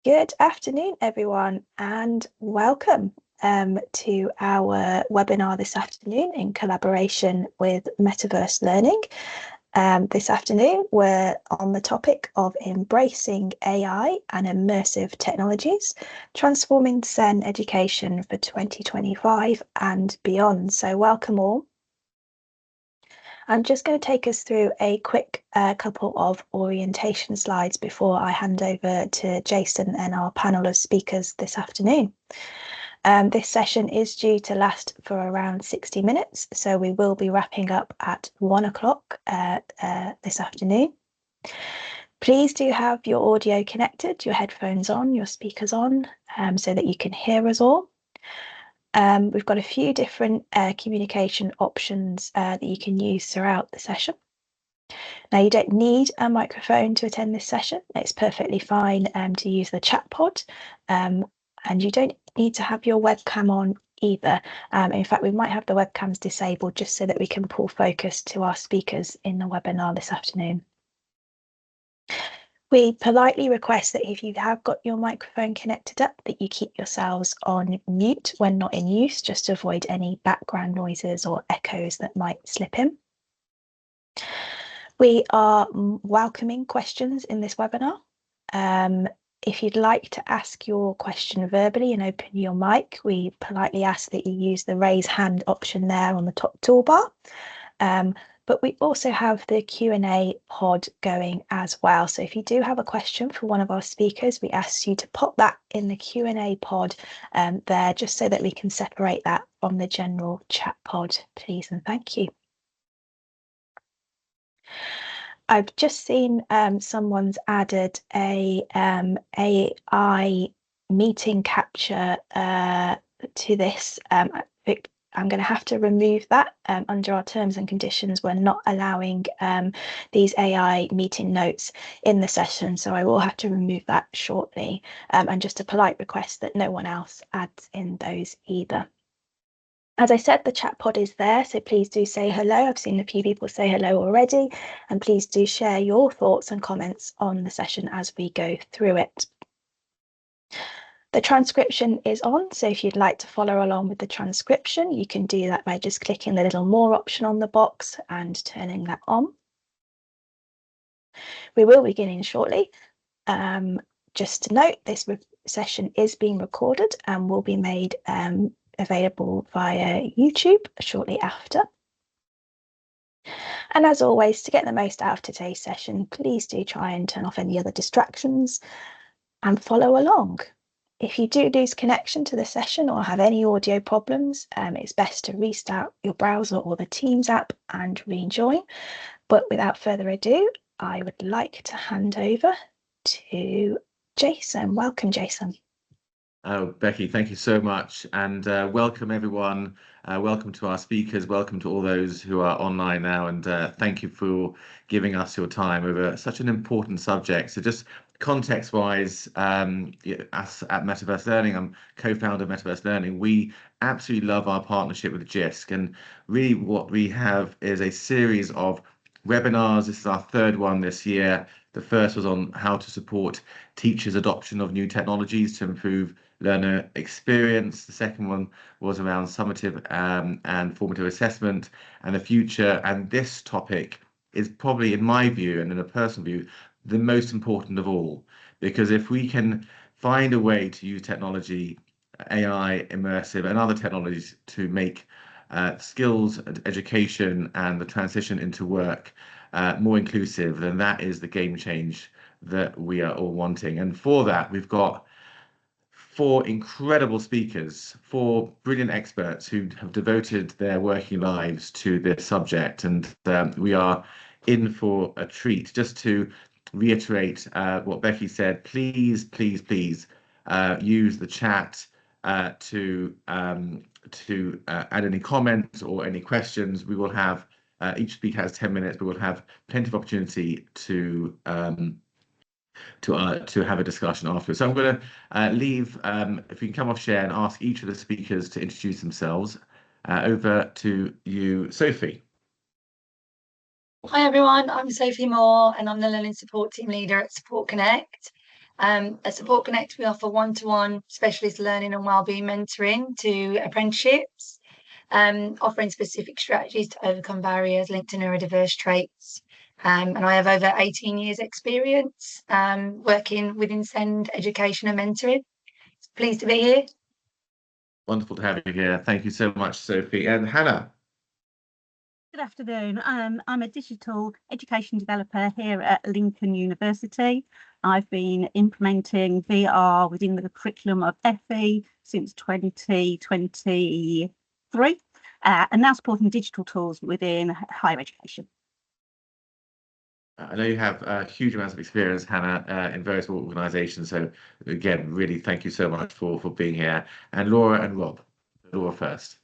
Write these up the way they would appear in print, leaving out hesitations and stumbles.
Good afternoon, everyone, and welcome to our webinar this afternoon in collaboration with Metaverse Learning. This afternoon, we're on the topic of embracing AI and immersive technologies, transforming SEN education for 2025 and beyond. So welcome all. I'm just going to take us through a quick couple of orientation slides before I hand over to Jason and our panel of speakers this afternoon. This session is due to last for around 60 minutes, so we will be wrapping up at 1 o'clock this afternoon. Please do have your audio connected, your headphones on, your speakers on, so that you can hear us all. We've got a few different communication options that you can use throughout the session. Now, you don't need a microphone to attend this session. It's perfectly fine to use the chat pod, and you don't need to have your webcam on either. In fact, we might have the webcams disabled just so that we can pull focus to our speakers in the webinar this afternoon. We politely request that if you have got your microphone connected up, that you keep yourselves on mute when not in use, just to avoid any background noises or echoes that might slip in. We are welcoming questions in this webinar. If you'd like to ask your question verbally and open your mic, we politely ask that you use the raise hand option there on the top toolbar. But we also have the Q&A pod going as well. So if you do have a question for one of our speakers, we ask you to pop that in the Q&A pod there, just so that we can separate that from the general chat pod, please and thank you. I've just seen someone's added a AI meeting capture to this. I'm going to have to remove that under our terms and conditions. We're not allowing these AI meeting notes in the session, so I will have to remove that shortly. And just a polite request that no one else adds in those either. As I said, the chat pod is there, so please do say hello. I've seen a few people say hello already, and please do share your thoughts and comments on the session as we go through it. The transcription is on, so if you'd like to follow along with the transcription, you can do that by just clicking the little more option on the box and turning that on. We will be beginning shortly. Just to note, this session is being recorded and will be made available via YouTube shortly after. And as always, to get the most out of today's session, please do try and turn off any other distractions and follow along. If you do lose connection to the session or have any audio problems, it's best to restart your browser or the Teams app and rejoin. But without further ado, I would like to hand over to Jason. Welcome, Jason. Oh, Becky, thank you so much. And welcome, everyone. Welcome to our speakers. Welcome to all those who are online now. And thank you for giving us your time over such an important subject. So just context-wise, us at Metaverse Learning, I'm co-founder of Metaverse Learning. We absolutely love our partnership with Jisc. And really what we have is a series of webinars. This is our third one this year. The first was on how to support teachers' adoption of new technologies to improve learner experience. The second one was around summative and formative assessment and the future. And this topic is probably, in my view and in a personal view, the most important of all, because if we can find a way to use technology, AI, immersive and other technologies to make skills, education and the transition into work more inclusive, then that is the game change that we are all wanting. And for that, we've got four incredible speakers, four brilliant experts who have devoted their working lives to this subject. And we are in for a treat. Just to reiterate what Becky said, please, please, please use the chat to add any comments or any questions. We will have each speaker has 10 minutes, but we'll have plenty of opportunity to have a discussion afterwards. So I'm going to leave, if we can come off share and ask each of the speakers to introduce themselves. Over to you, Sophie. Hi everyone, I'm Sophie Moore and I'm the Learning Support Team Leader at Support Connect. At Support Connect, we offer one-to-one specialist learning and wellbeing mentoring to apprenticeships, offering specific strategies to overcome barriers linked to neurodiverse traits. And I have over 18 years experience working within SEN education and mentoring. Pleased to be here. Wonderful to have you here. Thank you so much, Sophie. And Hannah. Good afternoon. I'm a digital education developer here at Lincoln University. I've been implementing VR within the curriculum of FE since 2023, and now supporting digital tools within higher education. I know you have huge amounts of experience, Hannah, in various organisations. So again, really thank you so much for being here. And Laura and Rob. Laura first.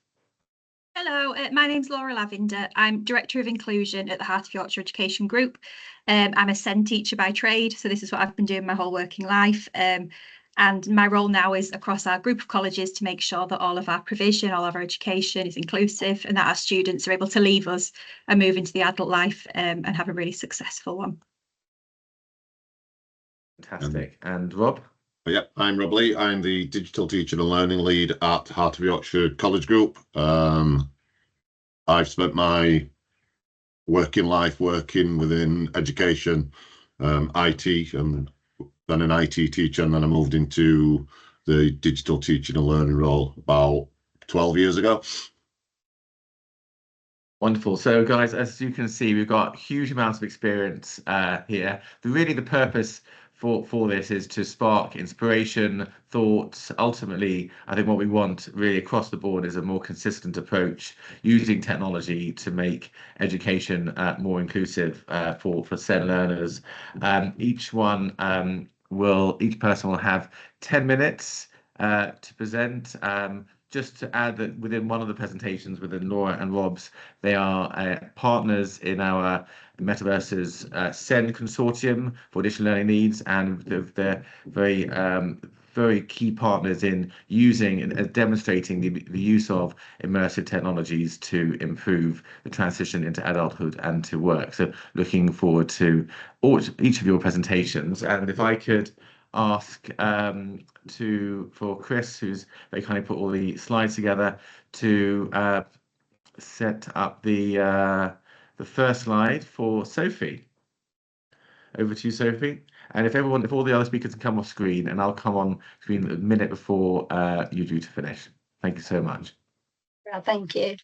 Hello, my name's Laura Lavender. I'm Director of Inclusion at the Heart of Yorkshire Education Group. I'm a SEN teacher by trade, so this is what I've been doing my whole working life. And my role now is across our group of colleges to make sure that all of our provision, all of our education is inclusive and that our students are able to leave us and move into the adult life and have a really successful one. Fantastic. And Rob? Yeah, I'm Rob Lee. I'm the Digital Teaching and Learning Lead at Heart of Yorkshire College Group. I've spent my working life working within education, IT, and then an IT teacher, and then I moved into the digital teaching and learning role about 12 years ago. Wonderful. So guys, as you can see, we've got huge amounts of experience here. Really the purpose for this is to spark inspiration, thoughts. Ultimately, I think what we want really across the board is a more consistent approach using technology to make education more inclusive for SEN learners. Each person will have 10 minutes to present. Just to add that within one of the presentations within Laura and Rob's, they are partners in our Metaverse's SEN consortium for additional learning needs, and they're very key partners in using and demonstrating the use of immersive technologies to improve the transition into adulthood and to work. So looking forward to each of your presentations. And if I could ask for Chris, who's very kindly put all the slides together, to set up the first slide for Sophie. Over to you, Sophie. And if all the other speakers can come off screen, and I'll come on screen a minute before you're due to finish. Thank you so much. Well, thank you.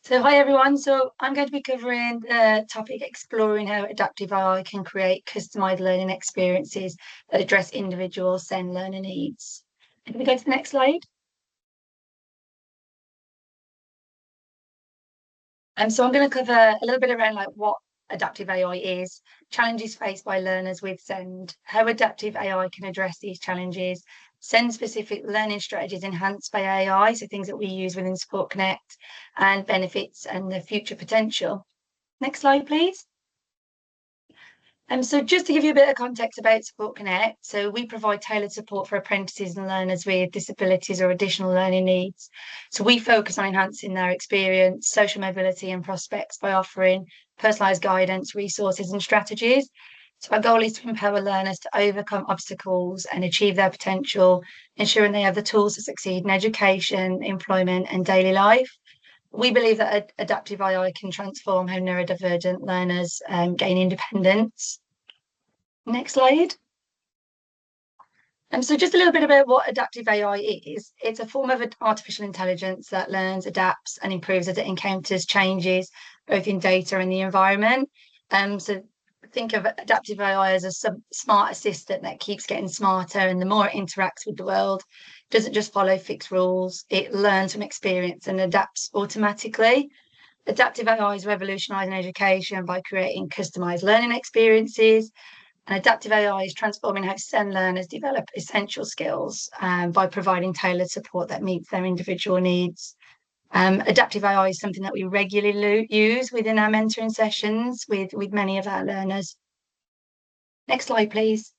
So hi everyone. So I'm going to be covering the topic exploring how adaptive AI can create customised learning experiences that address individual SEN learner needs. Can we go to the next slide? So I'm going to cover a little bit around what adaptive AI is, challenges faced by learners with SEN, how adaptive AI can address these challenges, SEN-specific learning strategies enhanced by AI, so things that we use within Support Connect, and benefits and the future potential. Next slide, please. So just to give you a bit of context about Support Connect, so we provide tailored support for apprentices and learners with disabilities or additional learning needs. So we focus on enhancing their experience, social mobility and prospects by offering personalised guidance, resources and strategies. So our goal is to empower learners to overcome obstacles and achieve their potential, ensuring they have the tools to succeed in education, employment and daily life. We believe that adaptive AI can transform how neurodivergent learners gain independence. Next slide. So just a little bit about what adaptive AI is. It's a form of artificial intelligence that learns, adapts and improves as it encounters changes both in data and the environment. So think of adaptive AI as a smart assistant that keeps getting smarter, and the more it interacts with the world, doesn't just follow fixed rules, it learns from experience and adapts automatically. Adaptive AI is revolutionising education by creating customised learning experiences, and adaptive AI is transforming how SEN learners develop essential skills by providing tailored support that meets their individual needs. Adaptive AI is something that we regularly use within our mentoring sessions with many of our learners. Next slide, please.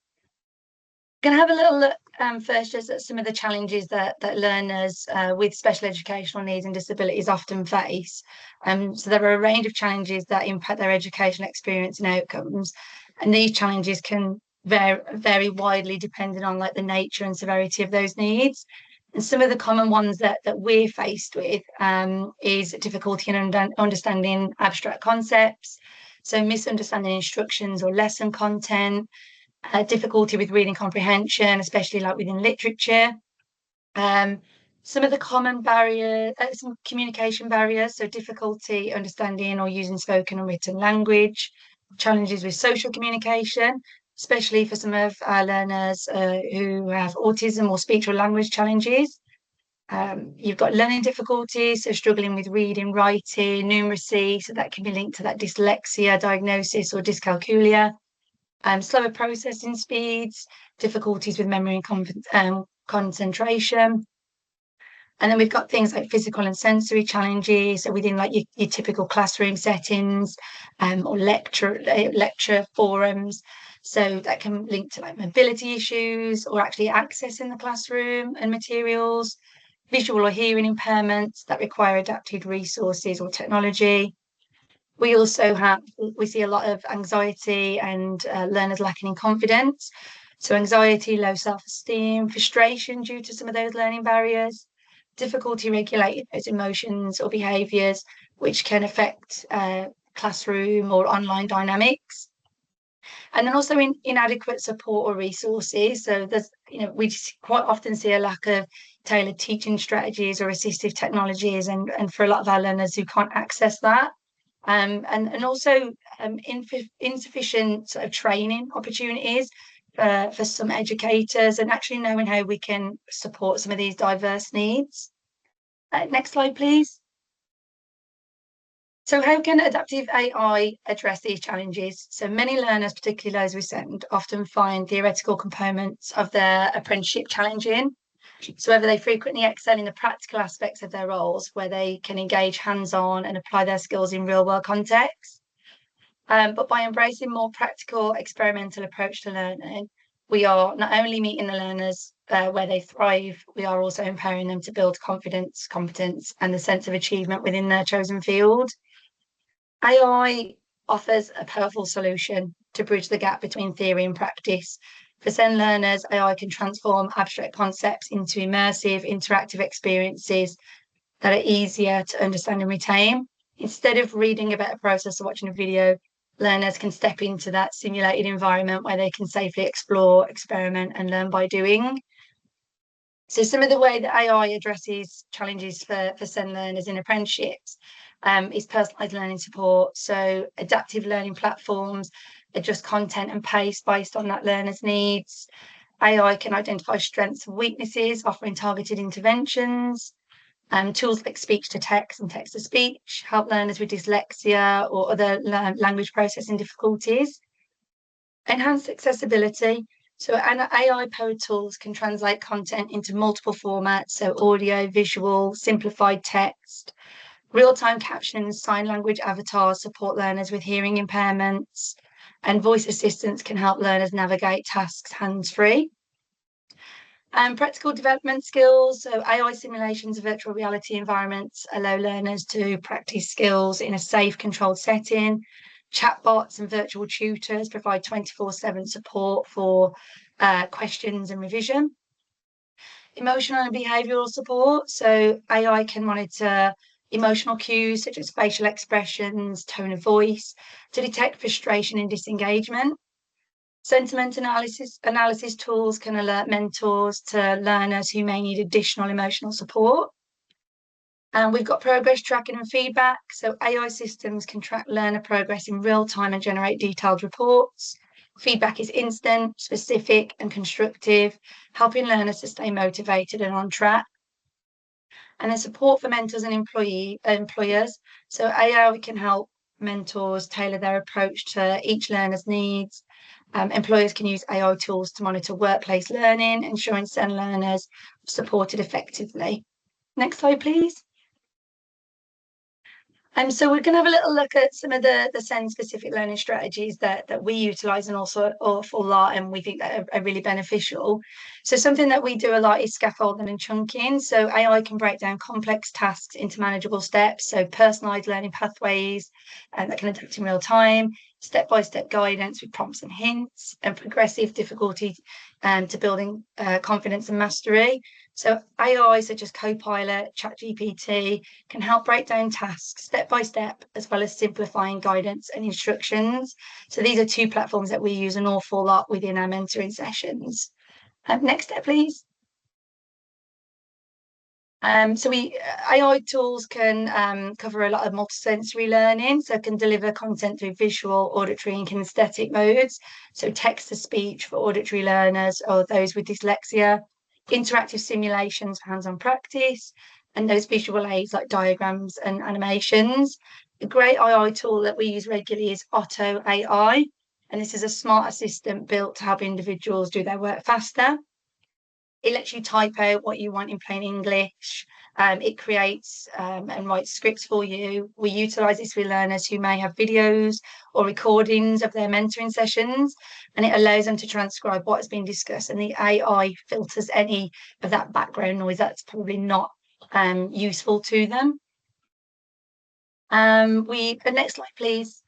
Going to have a little look first just at some of the challenges that learners with special educational needs and disabilities often face. So there are a range of challenges that impact their educational experience and outcomes, and these challenges can vary widely depending on like the nature and severity of those needs. And some of the common ones that we're faced with is difficulty in understanding abstract concepts, so misunderstanding instructions or lesson content, difficulty with reading comprehension, especially like within literature. Some of the common barriers, some communication barriers, so difficulty understanding or using spoken and written language, challenges with social communication, especially for some of our learners who have autism or speech or language challenges. You've got learning difficulties, so struggling with reading, writing, numeracy, so that can be linked to that dyslexia diagnosis or dyscalculia. Slower processing speeds, difficulties with memory and concentration. And then we've got things like physical and sensory challenges, so within like your typical classroom settings or lecture forums. So that can link to like mobility issues or actually accessing the classroom and materials, visual or hearing impairments that require adapted resources or technology. We see a lot of anxiety and learners lacking in confidence. So anxiety, low self-esteem, frustration due to some of those learning barriers, difficulty regulating those emotions or behaviours, which can affect classroom or online dynamics. And then also inadequate support or resources. So we quite often see a lack of tailored teaching strategies or assistive technologies, and for a lot of our learners who can't access that. And also insufficient sort of training opportunities for some educators, and actually knowing how we can support some of these diverse needs. Next slide, please. So how can adaptive AI address these challenges? So many learners, particularly those with SEN, often find theoretical components of their apprenticeship challenging. So whether they frequently excel in the practical aspects of their roles, where they can engage hands-on and apply their skills in real-world contexts. But by embracing more practical, experimental approach to learning, we are not only meeting the learners where they thrive, we are also empowering them to build confidence, competence, and the sense of achievement within their chosen field. AI offers a powerful solution to bridge the gap between theory and practice. For SEN learners, AI can transform abstract concepts into immersive, interactive experiences that are easier to understand and retain. Instead of reading about a process or watching a video, learners can step into that simulated environment where they can safely explore, experiment, and learn by doing. So some of the way that AI addresses challenges for SEN learners in apprenticeships is personalised learning support. So adaptive learning platforms adjust content and pace based on that learner's needs. AI can identify strengths and weaknesses, offering targeted interventions. Tools like speech to text and text to speech help learners with dyslexia or other language processing difficulties. Enhanced accessibility. So AI-powered tools can translate content into multiple formats, so audio, visual, simplified text. Real-time captions, sign language avatars support learners with hearing impairments, and voice assistants can help learners navigate tasks hands-free. Practical development skills, so AI simulations of virtual reality environments allow learners to practice skills in a safe, controlled setting. Chatbots and virtual tutors provide 24/7 support for questions and revision. Emotional and behavioural support, so AI can monitor emotional cues such as facial expressions, tone of voice, to detect frustration and disengagement. Sentiment analysis tools can alert mentors to learners who may need additional emotional support. And we've got progress tracking and feedback. So AI systems can track learner progress in real time and generate detailed reports. Feedback is instant, specific, and constructive, helping learners to stay motivated and on track. And then support for mentors and employers. So AI can help mentors tailor their approach to each learner's needs. Employers can use AI tools to monitor workplace learning, ensuring SEN learners are supported effectively. Next slide, please. So we're going to have a little look at some of the SEN specific learning strategies that we utilise an awful lot, and we think that are really beneficial. So something that we do a lot is scaffolding and chunking. So AI can break down complex tasks into manageable steps, so personalised learning pathways that can adapt in real time. step-by-step guidance with prompts and hints, and progressive difficulty to building confidence and mastery. So AI such as Copilot, ChatGPT can help break down tasks step by step, as well as simplifying guidance and instructions. So these are two platforms that we use an awful lot within our mentoring sessions. Next step, please. So AI tools can cover a lot of multisensory learning, so can deliver content through visual, auditory and kinesthetic modes. So text to speech for auditory learners or those with dyslexia, interactive simulations for hands-on practice, and those visual aids like diagrams and animations. A great AI tool that we use regularly is Otto AI, and this is a smart assistant built to help individuals do their work faster. It lets you type out what you want in plain English. It creates and writes scripts for you. We utilise this with learners who may have videos or recordings of their mentoring sessions, and it allows them to transcribe what has been discussed, and the AI filters any of that background noise that's probably not useful to them. The next slide, please.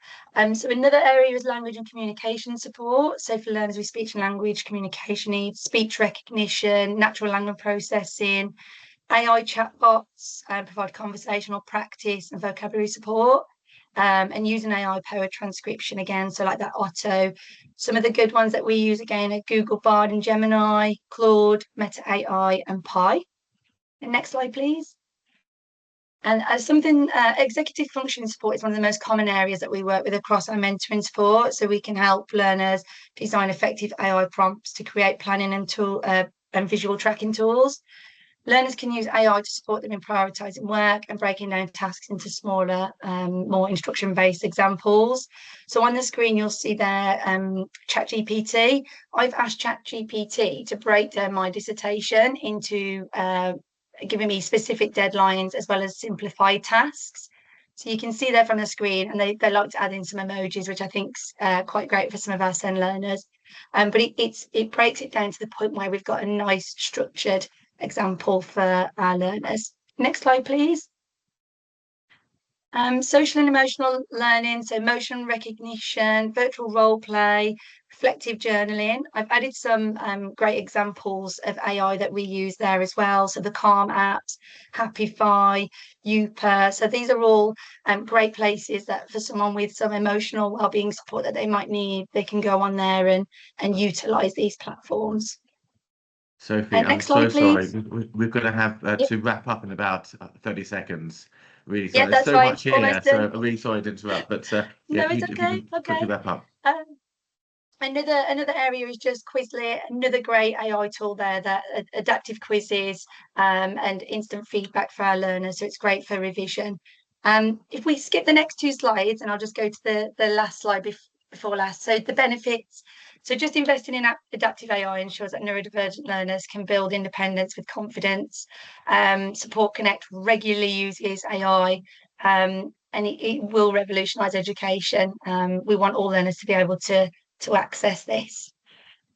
So another area is language and communication support. So for learners with speech and language communication needs, speech recognition, natural language processing, AI chatbots provide conversational practice and vocabulary support, and using AI-powered transcription again, so like that Otto. Some of the good ones that we use again are Google Bard and Gemini, Claude, Meta AI, and Pi. And next slide, please. And as something, executive functioning support is one of the most common areas that we work with across our mentoring support. So we can help learners design effective AI prompts to create planning and visual tracking tools. Learners can use AI to support them in prioritising work and breaking down tasks into smaller, more instruction-based examples. So on the screen, you'll see there ChatGPT. I've asked ChatGPT to break down my dissertation into giving me specific deadlines as well as simplified tasks. So you can see there from the screen, and they like to add in some emojis, which I think's quite great for some of our SEN learners. But it breaks it down to the point where we've got a nice structured example for our learners. Next slide, please. Social and emotional learning, so motion recognition, virtual role play, reflective journaling. I've added some great examples of AI that we use there as well. So the Calm apps, Happify, Youper. So these are all great places that for someone with some emotional wellbeing support that they might need, they can go on there and utilise these platforms. Sophie, I'm next so slide, sorry. please. We're going to have Yep. to wrap up in about 30 seconds. Really sorry. Yeah, that's There's so fine. much here, Almost so done. I'm really sorry to interrupt. But No, if it's you okay. can quickly wrap up. Another area is just Quizlet, another great AI tool there that adaptive quizzes and instant feedback for our learners. So it's great for revision. If we skip the next two slides, and I'll just go to the last slide before last. So the benefits. So just investing in adaptive AI ensures that neurodivergent learners can build independence with confidence. Support Connect regularly uses AI, and it will revolutionise education. We want all learners to be able to access this.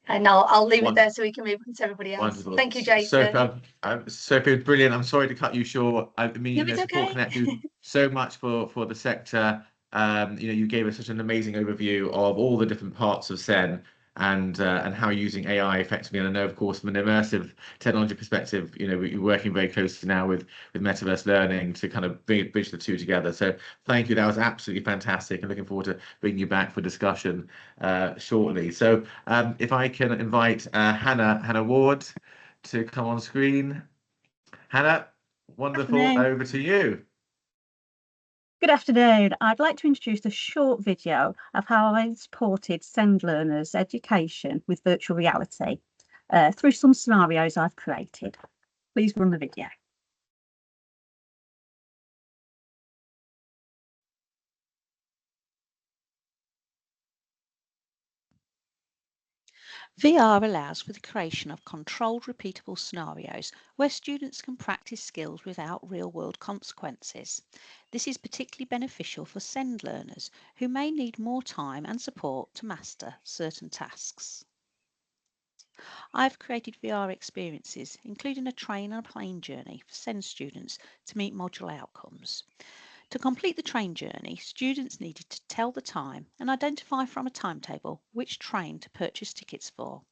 And I'll leave it there so we can move on to everybody else. Wonderful. Thank you, Jason. Sophie, it was brilliant. I'm sorry to cut you short. I mean, No, it's Support okay. Connect do so much for the sector. You gave us such an amazing overview of all the different parts of SEN and how using AI effectively. And I know, of course, from an immersive technology perspective, we're working very closely now with Metaverse Learning to kind of bridge the two together. So thank you. That was absolutely fantastic, and looking forward to bringing you back for discussion shortly. So if I can invite Hannah Ward to come on screen. Hannah, wonderful. Over to you. Good afternoon. I'd like to introduce a short video of how I supported SEND learners' education with virtual reality through some scenarios I've created. Please run the video. VR allows for the creation of controlled, repeatable scenarios where students can practice skills without real-world consequences. This is particularly beneficial for SEND learners who may need more time and support to master certain tasks. I've created VR experiences, including a train and a plane journey for SEND students to meet modular outcomes. To complete the train journey, students needed to tell the time and identify from a timetable which train to purchase tickets for,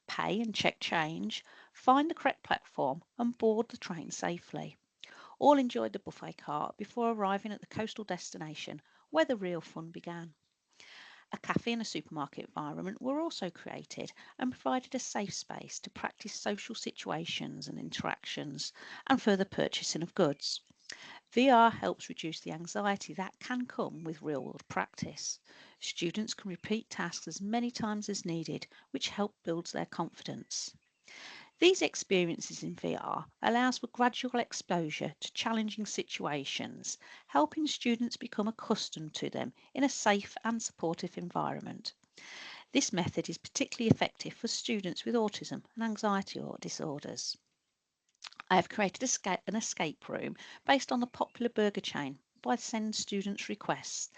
pay and check change, find the correct platform and board the train safely. All enjoyed the buffet cart before arriving at the coastal destination where the real fun began. A cafe and a supermarket environment were also created and provided a safe space to practice social situations and interactions and further purchasing of goods. VR helps reduce the anxiety that can come with real-world practice. Students can repeat tasks as many times as needed, which help build their confidence. These experiences in VR allows for gradual exposure to challenging situations, helping students become accustomed to them in a safe and supportive environment. This method is particularly effective for students with autism and anxiety disorders. I have created an escape room based on the popular burger chain by SEN students' requests,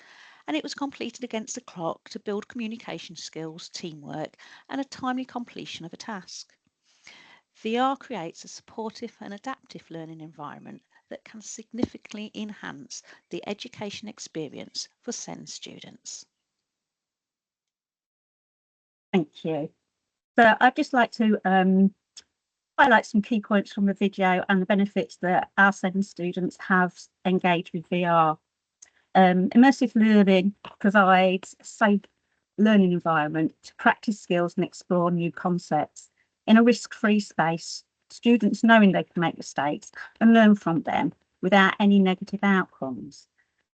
and it was completed against the clock to build communication skills, teamwork, and a timely completion of a task. VR creates a supportive and adaptive learning environment that can significantly enhance the education experience for SEN students. Thank you. So I'd just like to highlight some key points from the video and the benefits that our SEN students have engaged with VR. Immersive learning provides a safe learning environment to practice skills and explore new concepts in a risk-free space, students knowing they can make mistakes and learn from them without any negative outcomes.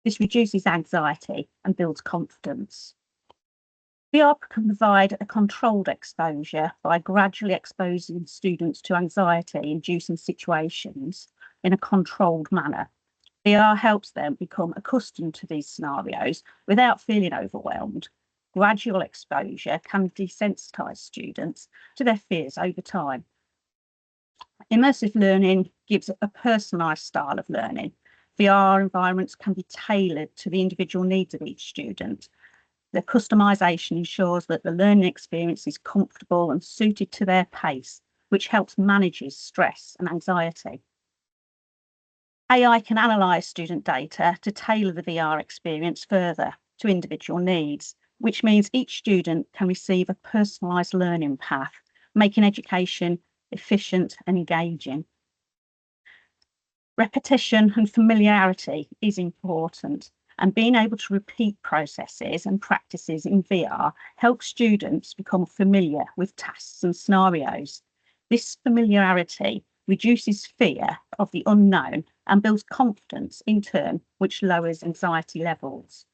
This reduces anxiety and builds confidence. VR can provide a controlled exposure by gradually exposing students to anxiety-inducing situations in a controlled manner. VR helps them become accustomed to these scenarios without feeling overwhelmed. Gradual exposure can desensitize students to their fears over time. Immersive learning gives a personalised style of learning. VR environments can be tailored to the individual needs of each student. The customisation ensures that the learning experience is comfortable and suited to their pace, which helps manage stress and anxiety. AI can analyse student data to tailor the VR experience further to individual needs, which means each student can receive a personalised learning path, making education efficient and engaging. Repetition and familiarity is important, and being able to repeat processes and practices in VR helps students become familiar with tasks and scenarios. This familiarity reduces fear of the unknown and builds confidence in turn, which lowers anxiety levels.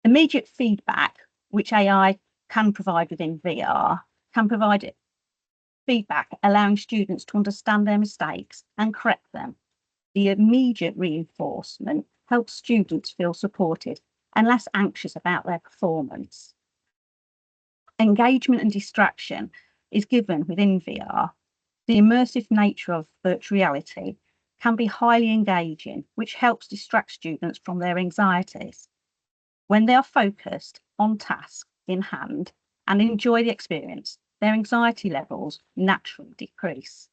Immediate feedback, which AI can provide within VR, can provide feedback allowing students to understand their mistakes and correct them. The immediate reinforcement helps students feel supported and less anxious about their performance. Engagement and distraction is given within VR. The immersive nature of virtual reality can be highly engaging, which helps distract students from their anxieties. When they are focused on task in hand and enjoy the experience, their anxiety levels naturally decrease.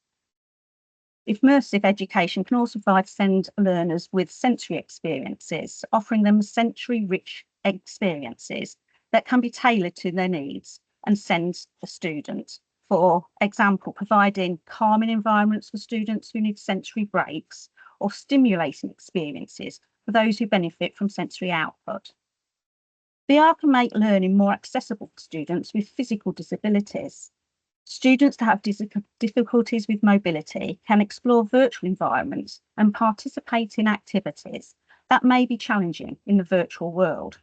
Immersive education can also provide SEN learners with sensory experiences, offering them sensory-rich experiences that can be tailored to their needs and send the student. For example, providing calming environments for students who need sensory breaks or stimulating experiences for those who benefit from sensory output. VR can make learning more accessible for students with physical disabilities. Students that have difficulties with mobility can explore virtual environments and participate in activities that may be challenging in the virtual world.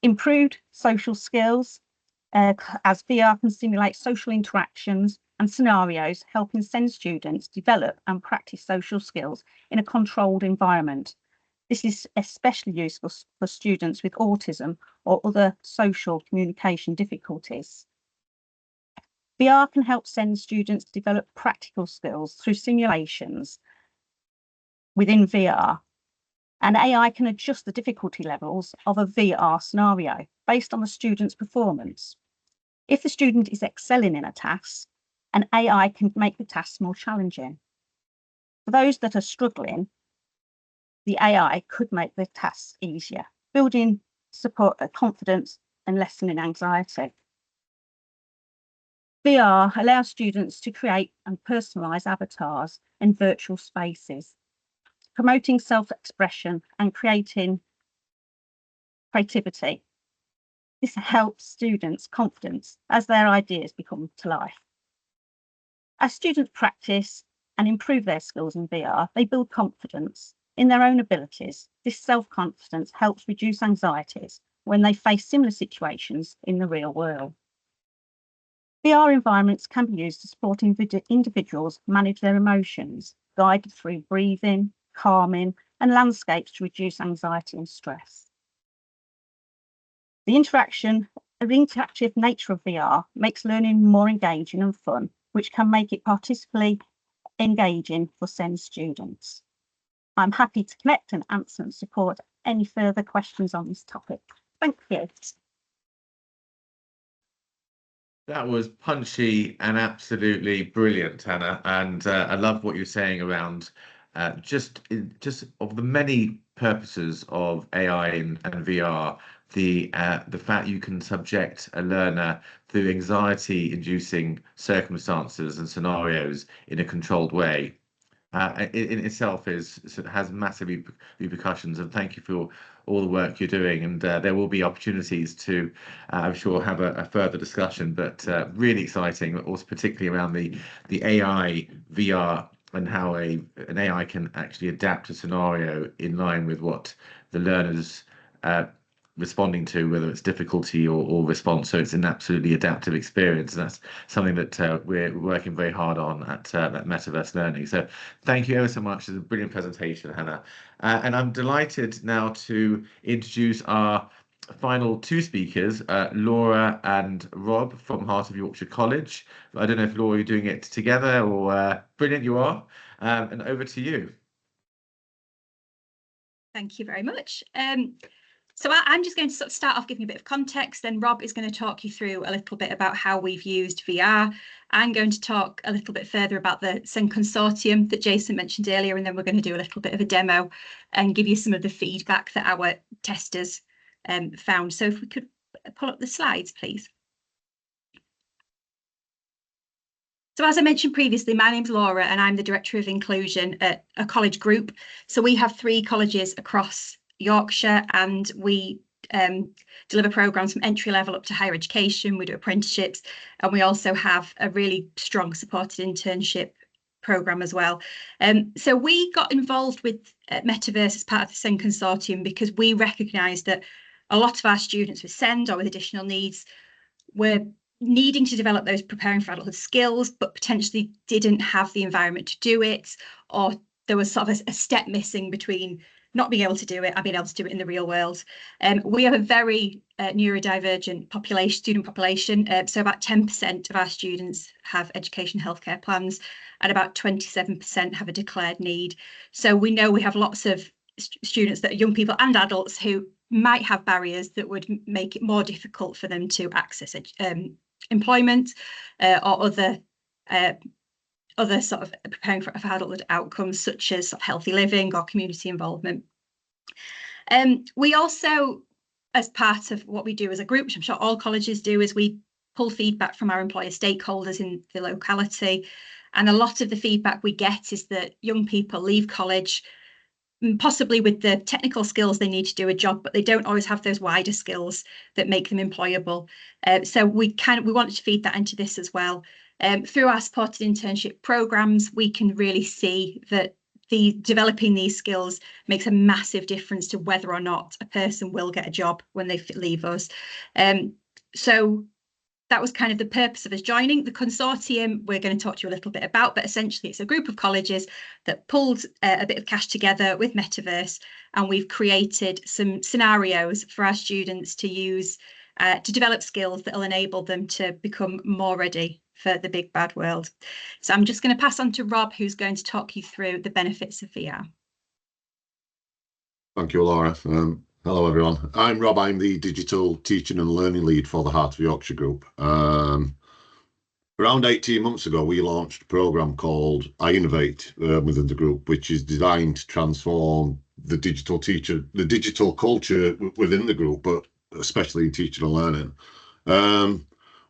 Improved social skills, as VR can stimulate social interactions and scenarios, helping SEN students develop and practice social skills in a controlled environment. This is especially useful for students with autism or other social communication difficulties. VR can help SEN students develop practical skills through simulations within VR, and AI can adjust the difficulty levels of a VR scenario based on the student's performance. If the student is excelling in a task, an AI can make the task more challenging. For those that are struggling, the AI could make the tasks easier, building support confidence and lessening anxiety. VR allows students to create and personalise avatars in virtual spaces, promoting self-expression and creating creativity. This helps students' confidence as their ideas become to life. As students practice and improve their skills in VR, they build confidence in their own abilities. This self-confidence helps reduce anxieties when they face similar situations in the real world. VR environments can be used to support individuals manage their emotions, guided through breathing, calming, and landscapes to reduce anxiety and stress. The interactive nature of VR makes learning more engaging and fun, which can make it particularly engaging for SEN students. I'm happy to connect and answer and support any further questions on this topic. Thank you. That was punchy and absolutely brilliant, Hannah. And I love what you're saying around just of the many purposes of AI and VR, the fact you can subject a learner through anxiety-inducing circumstances and scenarios in a controlled way. In itself has massive repercussions, and thank you for all the work you're doing. And there will be opportunities to, I'm sure, have a further discussion. But really exciting, also particularly around the AI VR and how an AI can actually adapt a scenario in line with what the learner's responding to, whether it's difficulty or response. So it's an absolutely adaptive experience. And that's something that we're working very hard on at Metaverse Learning. So thank you ever so much. It's a brilliant presentation, Hannah. And I'm delighted now to introduce our final two speakers, Laura and Rob from Heart of Yorkshire College. I don't know if, Laura, you're doing it together or brilliant you are. And over to you. Thank you very much. So I'm just going to sort of start off giving a bit of context, then Rob is going to talk you through a little bit about how we've used VR. I'm going to talk a little bit further about the SEN consortium that Jason mentioned earlier, and then we're going to do a little bit of a demo and give you some of the feedback that our testers found. So if we could pull up the slides, please. So as I mentioned previously, my name's Laura and I'm the Director of Inclusion at a college group. So we have 3 colleges across Yorkshire, and we deliver programmes from entry level up to higher education. We do apprenticeships, and we also have a really strong supported internship programme as well. So we got involved with Metaverse as part of the SEN consortium because we recognised that a lot of our students with SEND or with additional needs were needing to develop those preparing for adulthood skills, but potentially didn't have the environment to do it, or there was sort of a step missing between not being able to do it and being able to do it in the real world. We have a very neurodivergent student population. So about 10% of our students have education healthcare plans, and about 27% have a declared need. So we know we have lots of students that are young people and adults who might have barriers that would make it more difficult for them to access employment or other sort of preparing for adulthood outcomes, such as healthy living or community involvement. We also, as part of what we do as a group, which I'm sure all colleges do, is we pull feedback from our employer stakeholders in the locality. And a lot of the feedback we get is that young people leave college possibly with the technical skills they need to do a job, but they don't always have those wider skills that make them employable. So we wanted to feed that into this as well. Through our supported internship programs, we can really see that developing these skills makes a massive difference to whether or not a person will get a job when they leave us. So that was kind of the purpose of us joining. The consortium we're going to talk to you a little bit about, but essentially it's a group of colleges that pulled a bit of cash together with Metaverse, and we've created some scenarios for our students to use to develop skills that will enable them to become more ready for the big bad world. So I'm just going to pass on to Rob, who's going to talk you through the benefits of VR. Thank you, Laura. Hello, everyone. I'm Rob. I'm the Digital Teaching and Learning Lead for the Heart of Yorkshire Group. Around 18 months ago, we launched a program called I Innovate within the group, which is designed to transform the digital culture within the group, but especially in teaching and learning.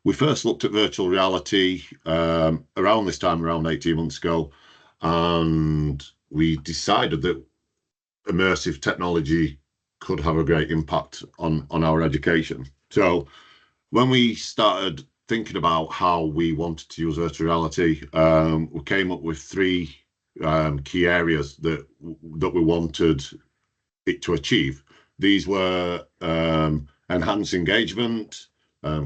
We first looked at virtual reality around this time, around 18 months ago, and we decided that immersive technology could have a great impact on our education. So when we started thinking about how we wanted to use virtual reality, we came up with three key areas that we wanted it to achieve. These were enhance engagement,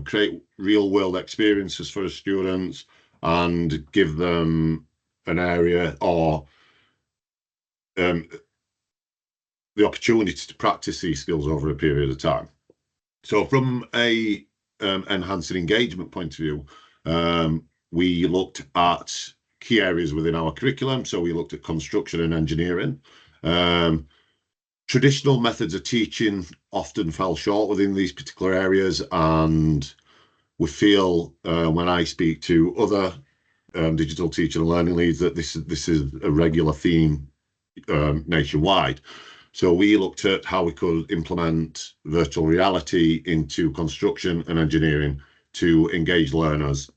create real world experiences for the students, and give them an area or the opportunity to practice these skills over a period of time. So from a enhancing engagement point of view, we looked at key areas within our curriculum. So we looked at construction and engineering. Traditional methods of teaching often fell short within these particular areas, and we feel when I speak to other digital teaching and learning leads that this is a regular theme nationwide. So we looked at how we could implement virtual reality into construction and engineering to engage learners.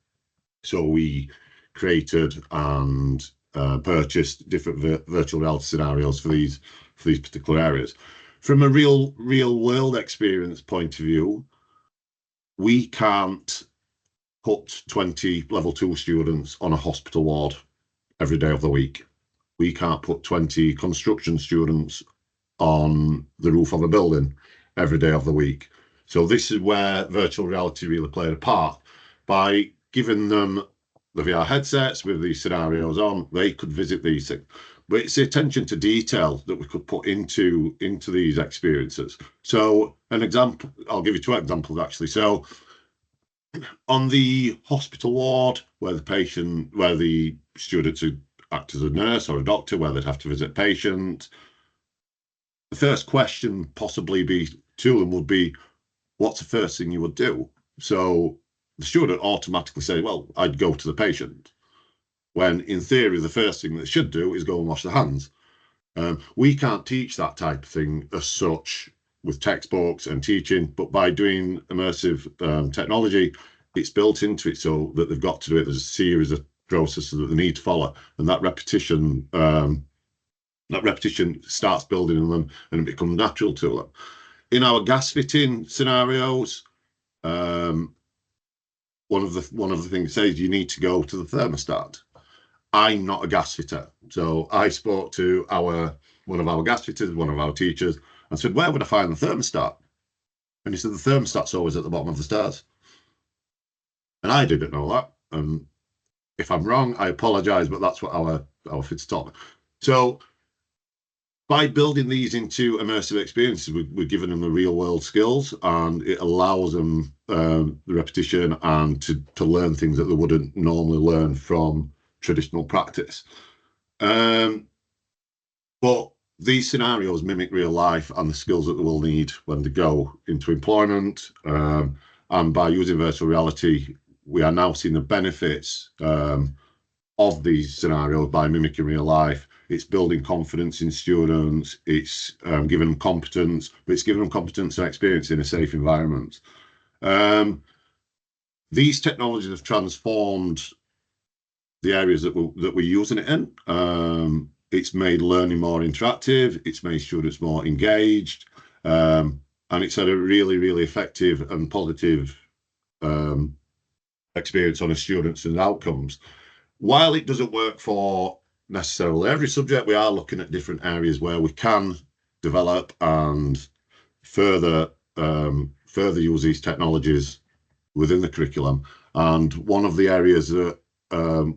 So we created and purchased different virtual reality scenarios for these particular areas. From a real world experience point of view, we can't put 20 level 2 students on a hospital ward every day of the week. We can't put 20 construction students on the roof of a building every day of the week. So this is where virtual reality really played a part. By giving them the VR headsets with these scenarios on, they could visit these things. But it's the attention to detail that we could put into these experiences. So an example, I'll give you two examples actually. So on the hospital ward where the students would act as a nurse or a doctor, where they'd have to visit a patient, the first question possibly be to them would be, what's the first thing you would do? So the student automatically say, well, I'd go to the patient. When in theory, the first thing they should do is go and wash their hands. We can't teach that type of thing as such with textbooks and teaching, but by doing immersive technology, it's built into it so that they've got to do it. There's a series of processes that they need to follow, and that repetition starts building in them and it becomes natural to them. In our gas fitting scenarios, one of the things says you need to go to the thermostat. I'm not a gas fitter, so I spoke to one of our gas fitters, one of our teachers, and said, where would I find the thermostat? And he said, the thermostat's always at the bottom of the stairs. And I didn't know that. And if I'm wrong, I apologize, but that's what our fitter taught me. So by building these into immersive experiences, we're giving them the real world skills, and it allows them the repetition and to learn things that they wouldn't normally learn from traditional practice. But these scenarios mimic real life and the skills that they will need when they go into employment. And by using virtual reality, we are now seeing the benefits of these scenarios by mimicking real life. It's building confidence in students, it's giving them competence, but it's giving them competence and experience in a safe environment. These technologies have transformed the areas that we're using it in. It's made learning more interactive, it's made students more engaged, and it's had a really, really effective and positive experience on the students and outcomes. While it doesn't work for necessarily every subject, we are looking at different areas where we can develop and further use these technologies within the curriculum. And one of the areas that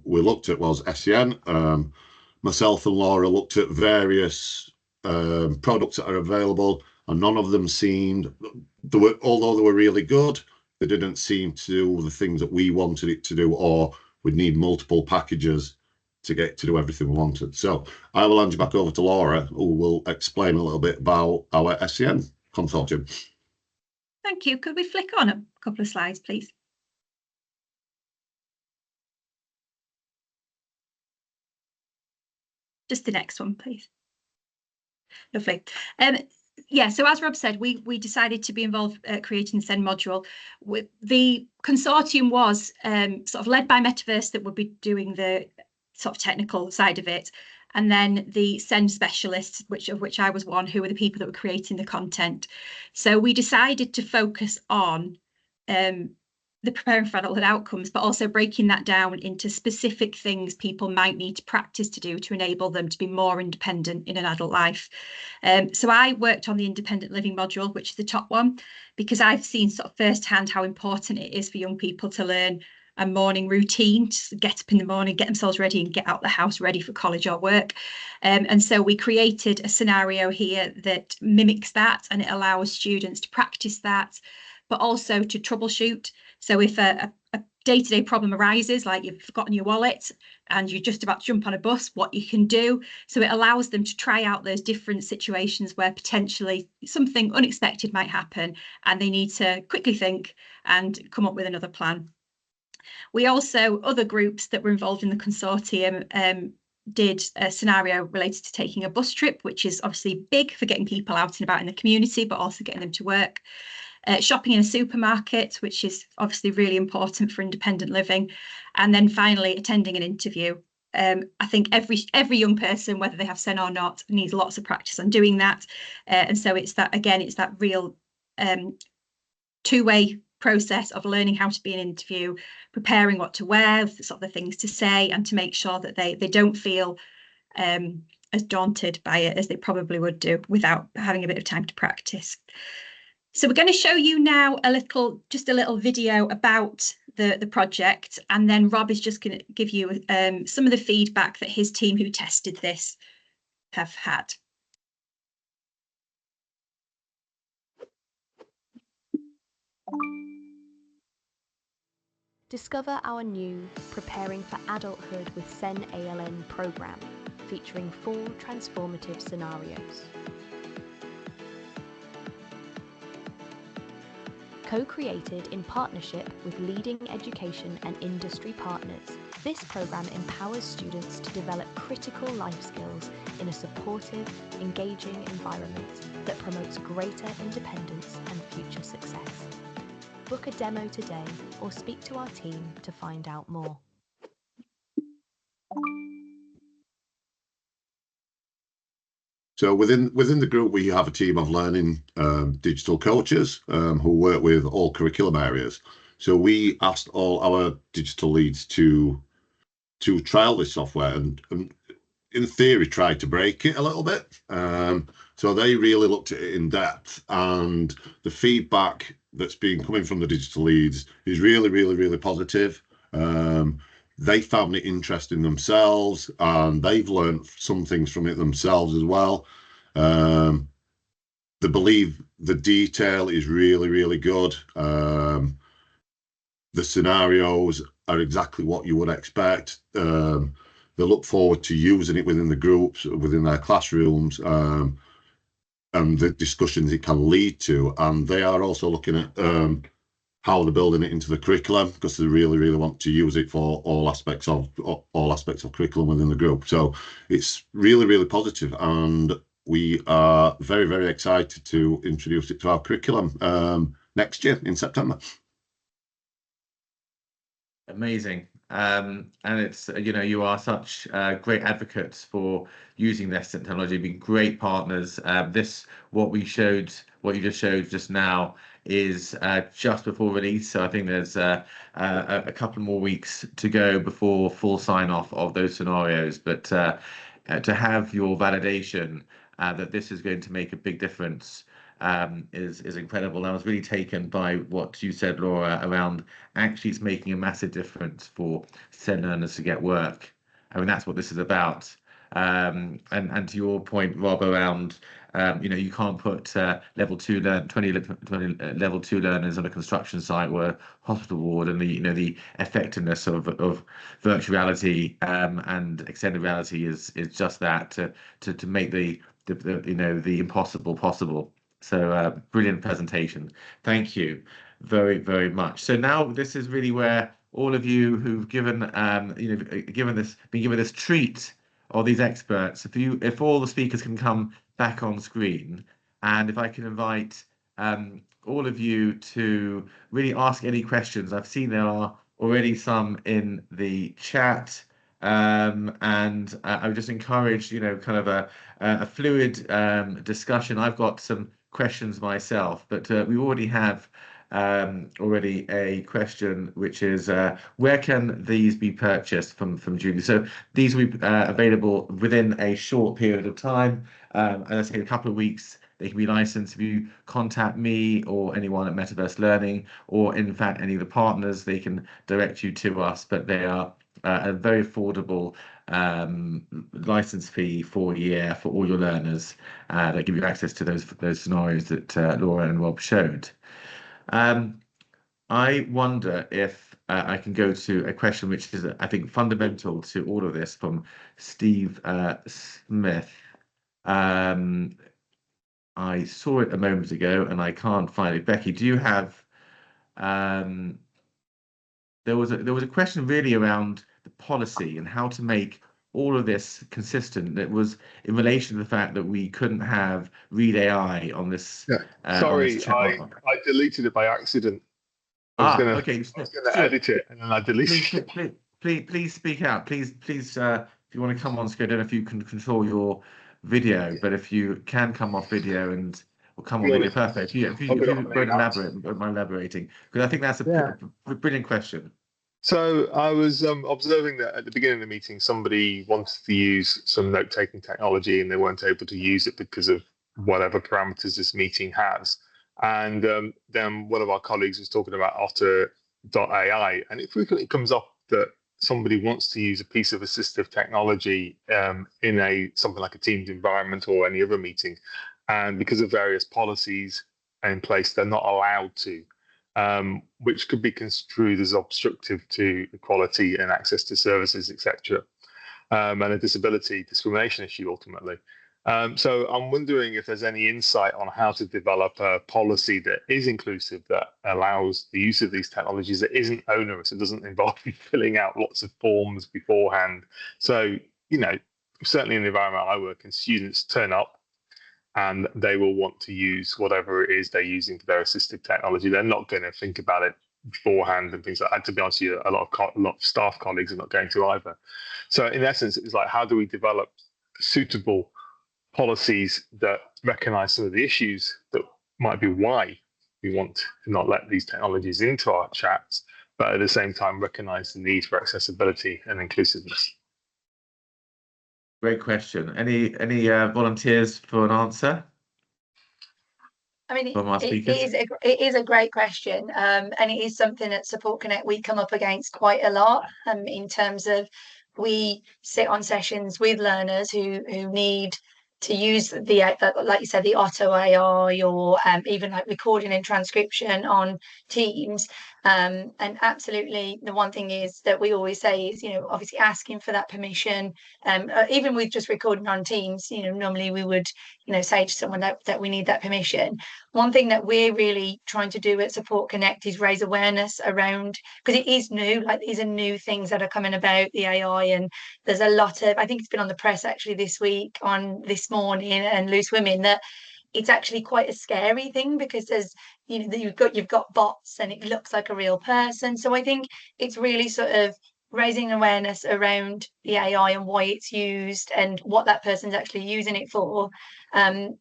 we looked at was SEN. Myself and Laura looked at various products that are available, and none of them seemed, although they were really good, they didn't seem to do the things that we wanted it to do, or we'd need multiple packages to get to do everything we wanted. So I will hand you back over to Laura, who will explain a little bit about our SEN consortium. Thank you. Could we flick on a couple of slides, please? Just the next one, please. Lovely. Yeah, so as Rob said, we decided to be involved creating the SEN module. The consortium was sort of led by Metaverse, that would be doing the sort of technical side of it, and then the SEN specialists, of which I was one, who were the people that were creating the content. So we decided to focus on the preparing for adulthood outcomes, but also breaking that down into specific things people might need to practice to do to enable them to be more independent in an adult life. So I worked on the independent living module, which is the top one, because I've seen sort of firsthand how important it is for young people to learn a morning routine, to get up in the morning, get themselves ready and get out the house ready for college or work. And so we created a scenario here that mimics that, and it allows students to practice that, but also to troubleshoot. So if a day-to-day problem arises, like you've forgotten your wallet and you're just about to jump on a bus, what you can do. So it allows them to try out those different situations where potentially something unexpected might happen and they need to quickly think and come up with another plan. We also, other groups that were involved in the consortium, did a scenario related to taking a bus trip, which is obviously big for getting people out and about in the community, but also getting them to work. Shopping in a supermarket, which is obviously really important for independent living. And then finally, attending an interview. I think every young person, whether they have SEN or not, needs lots of practice on doing that. And so it's that, again, it's that real two-way process of learning how to be in an interview, preparing what to wear, sort of the things to say, and to make sure that they don't feel as daunted by it as they probably would do without having a bit of time to practice. So we're going to show you now just a little video about the project, and then Rob is just going to give you some of the feedback that his team who tested this have had. Discover our new Preparing for Adulthood with SEN ALN programme, featuring 4 transformative scenarios. Co-created in partnership with leading education and industry partners, this programme empowers students to develop critical life skills in a supportive, engaging environment that promotes greater independence and future success. Book a demo today or speak to our team to find out more. So within the group, we have a team of learning digital coaches who work with all curriculum areas. So we asked all our digital leads to trial this software and in theory tried to break it a little bit. So they really looked at it in depth, and the feedback that's been coming from the digital leads is really, really, really positive. They found it interesting themselves, and they've learned some things from it themselves as well. They believe the detail is really, really good. The scenarios are exactly what you would expect. They look forward to using it within the groups, within their classrooms, and the discussions it can lead to. And they are also looking at how they're building it into the curriculum, because they really, really want to use it for all aspects of curriculum within the group. So it's really, really positive, and we are very, very excited to introduce it to our curriculum next year in September. Amazing. And it's, you are such great advocates for using this technology, being great partners. What you just showed just now is just before release. So I think there's a couple more weeks to go before full sign off of those scenarios. But to have your validation that this is going to make a big difference is incredible. I was really taken by what you said, Laura, around actually it's making a massive difference for SEN learners to get work. I mean, that's what this is about. And to your point, Rob, around you can't put level 2 level 2 learners on a construction site or a hospital ward, and the effectiveness of virtual reality and extended reality is just that, to make the impossible possible. So brilliant presentation. Thank you very, very much. So now this is really where all of you who've been given this treat of these experts, if all the speakers can come back on screen, and if I can invite all of you to really ask any questions. I've seen there are already some in the chat, and I would just encourage, kind of a fluid discussion. I've got some questions myself, but we already have already a question, which is where can these be purchased from Julie? So these will be available within a short period of time, and I say a couple of weeks. They can be licensed if you contact me or anyone at Metaverse Learning, or in fact any of the partners. They can direct you to us, but they are a very affordable license fee for a year for all your learners that give you access to those scenarios that Laura and Rob showed. I wonder if I can go to a question which is, I think, fundamental to all of this, from Steve Smith. I saw it a moment ago and I can't find it. Becky, do you have? There was a question really around the policy and how to make all of this consistent. It was in relation to the fact that we couldn't have Read AI on this. Yeah. Sorry, I deleted it by accident. Okay. I was gonna edit it and then I deleted it. Please speak out. Please, if you want to come on screen, I don't know if you can control your video, but if you can come off video or come on video, perfect. If you won't elaborating, because I think that's a brilliant question. So I was observing that at the beginning of the meeting, somebody wanted to use some note-taking technology and they weren't able to use it because of whatever parameters this meeting has. And then one of our colleagues was talking about Otter.ai, and it frequently comes up that somebody wants to use a piece of assistive technology in something like a Teams environment or any other meeting, and because of various policies in place, they're not allowed to, which could be construed as obstructive to equality and access to services, etc., and a disability discrimination issue ultimately. So I'm wondering if there's any insight on how to develop a policy that is inclusive, that allows the use of these technologies, that isn't onerous, it doesn't involve you filling out lots of forms beforehand. So, certainly in the environment I work in, students turn up and they will want to use whatever it is they're using for their assistive technology. They're not going to think about it beforehand and things like that. To be honest with you, a lot of staff colleagues are not going to either. So in essence, it's like, how do we develop suitable policies that recognize some of the issues that might be why we want to not let these technologies into our chats, but at the same time recognize the need for accessibility and inclusiveness? Great question. Any volunteers for an answer? I mean, it is a great question, and it is something at Support Connect we come up against quite a lot, in terms of we sit on sessions with learners who need to use the, like you said, the Otto AI, or even like recording and transcription on Teams. And absolutely, the one thing is that we always say is, obviously asking for that permission. Even with just recording on Teams, normally we would, say to someone that we need that permission. One thing that we're really trying to do at Support Connect is raise awareness around, because it is new, like these are new things that are coming about, the AI, and there's a lot of, I think it's been on the press actually this week, on This Morning and Loose Women, that it's actually quite a scary thing, because there's, you've got bots and it looks like a real person. So I think it's really sort of raising awareness around the AI and why it's used and what that person's actually using it for.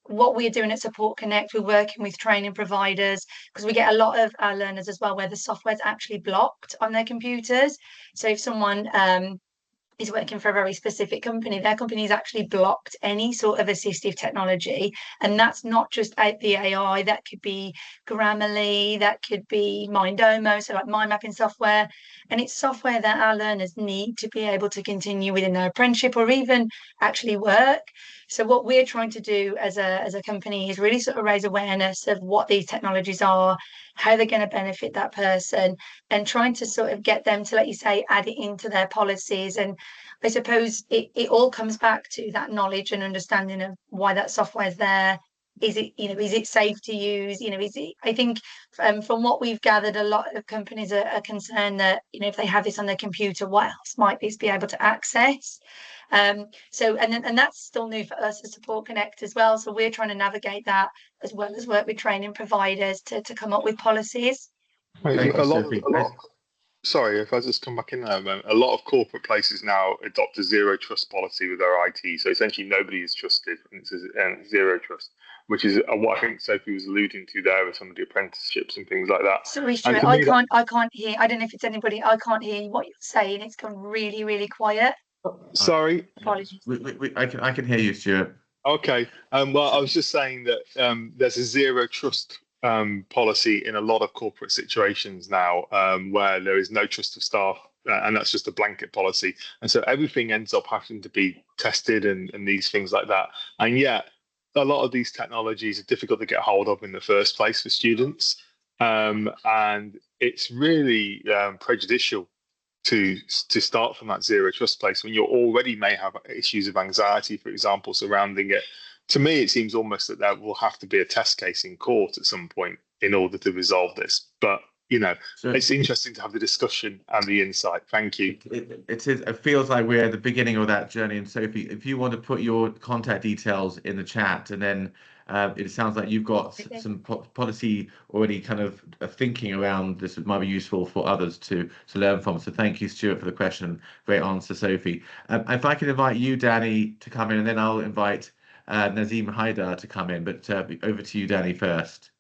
What we're doing at Support Connect, we're working with training providers, because we get a lot of our learners as well where the software's actually blocked on their computers. So if someone is working for a very specific company, their company's actually blocked any sort of assistive technology. And that's not just the AI, that could be Grammarly, that could be Mindomo, so like mind mapping software. And it's software that our learners need to be able to continue within their apprenticeship or even actually work. So what we're trying to do as a company is really sort of raise awareness of what these technologies are, how they're going to benefit that person, and trying to sort of get them to, like you say, add it into their policies. And I suppose it all comes back to that knowledge and understanding of why that software is there, is it safe to use? I think from what we've gathered, a lot of companies are concerned that, if they have this on their computer, what else might this be able to access? And that's still new for us as Support Connect as well. So we're trying to navigate that, as well as work with training providers to come up with policies. Thank you, Sophie. Sorry, if I just come back in there, a lot of corporate places now adopt a zero trust policy with their IT. So essentially nobody is trusted, and it's zero trust, which is what I think Sophie was alluding to there with some of the apprenticeships and things like that. Sorry, Stuart, I can't hear. I don't know if it's anybody. I can't hear what you're saying. It's gone really, really quiet. Sorry. Apologies. I can hear you, Stuart. Okay. Well, I was just saying that there's a zero trust policy in a lot of corporate situations now, where there is no trust of staff, and that's just a blanket policy. And so everything ends up having to be tested and these things like that. And yet, a lot of these technologies are difficult to get hold of in the first place for students. And it's really prejudicial to start from that zero trust place when you already may have issues of anxiety, for example, surrounding it. To me, it seems almost that there will have to be a test case in court at some point in order to resolve this. But, it's interesting to have the discussion and the insight. Thank you. It feels like we're at the beginning of that journey. And Sophie, if you want to put your contact details in the chat, and then it sounds like you've got some policy already kind of thinking around this that might be useful for others to learn from. So thank you, Stuart, for the question. Great answer, Sophie. If I can invite you, Danny, to come in, and then I'll invite Nazim Haidar to come in, but over to you, Danny, first.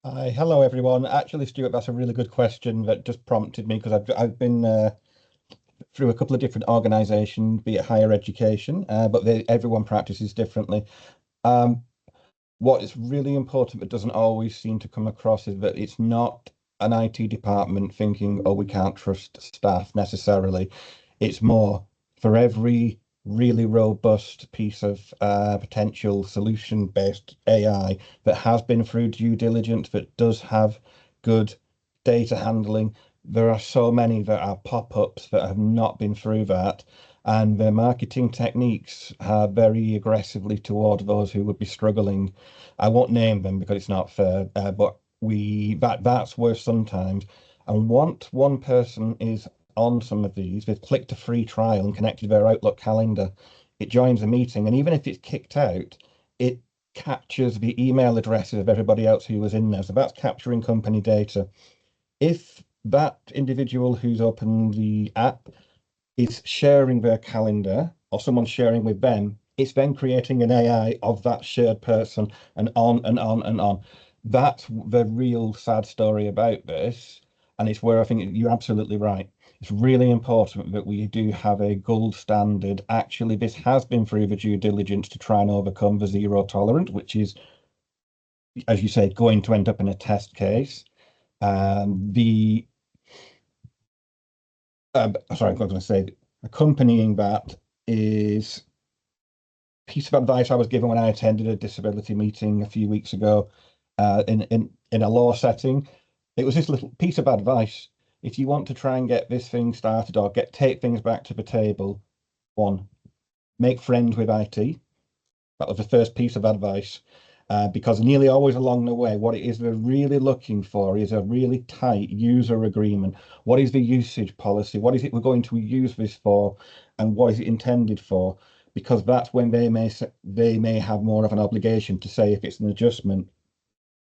Hi, hello everyone. Actually, Stuart, that's a really good question that just prompted me, because I've been through a couple of different organisations, be it higher education, but everyone practices differently. What is really important but doesn't always seem to come across is that it's not an IT department thinking, oh, we can't trust staff necessarily. It's more, for every really robust piece of potential solution-based AI that has been through due diligence, that does have good data handling, there are so many that are pop-ups that have not been through that, and their marketing techniques are very aggressively toward those who would be struggling. I won't name them because it's not fair, but that's where sometimes, and once one person is on some of these, they've clicked a free trial and connected their Outlook calendar, it joins a meeting, and even if it's kicked out, it captures the email addresses of everybody else who was in there. So that's capturing company data. If that individual who's opened the app is sharing their calendar, or someone's sharing with them, it's then creating an AI of that shared person, and on and on and on. That's the real sad story about this, and it's where I think you're absolutely right. It's really important that we do have a gold standard. Actually, this has been through the due diligence to try and overcome the zero tolerance, which is, as you say, going to end up in a test case. Sorry, I'm going to say, accompanying that is a piece of advice I was given when I attended a disability meeting a few weeks ago in a law setting. It was this little piece of advice. If you want to try and get this thing started or take things back to the table, 1, make friends with IT. That was the first piece of advice, because nearly always along the way, what it is they're really looking for is a really tight user agreement. What is the usage policy? What is it we're going to use this for? And what is it intended for? Because that's when they may have more of an obligation to say, if it's an adjustment,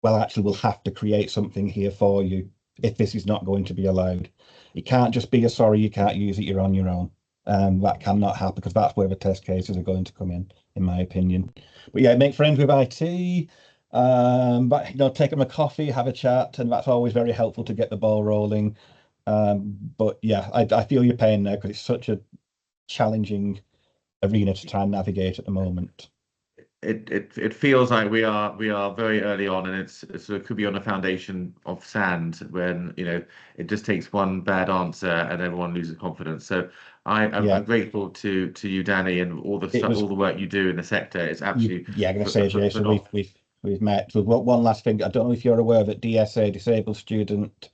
well, actually, we'll have to create something here for you if this is not going to be allowed. It can't just be a sorry, you can't use it, you're on your own. That cannot happen, because that's where the test cases are going to come in my opinion. But yeah, make friends with IT, but take them a coffee, have a chat, and that's always very helpful to get the ball rolling. But yeah, I feel your pain there, because it's such a challenging arena to try and navigate at the moment. It feels like we are very early on, and it could be on a foundation of sand when it just takes one bad answer and everyone loses confidence. So I'm grateful to you, Danny, and all the work you do in the sector. It's absolutely I'm going to say, Jason, we've met. So one last thing, I don't know if you're aware that DSA, Disabled Student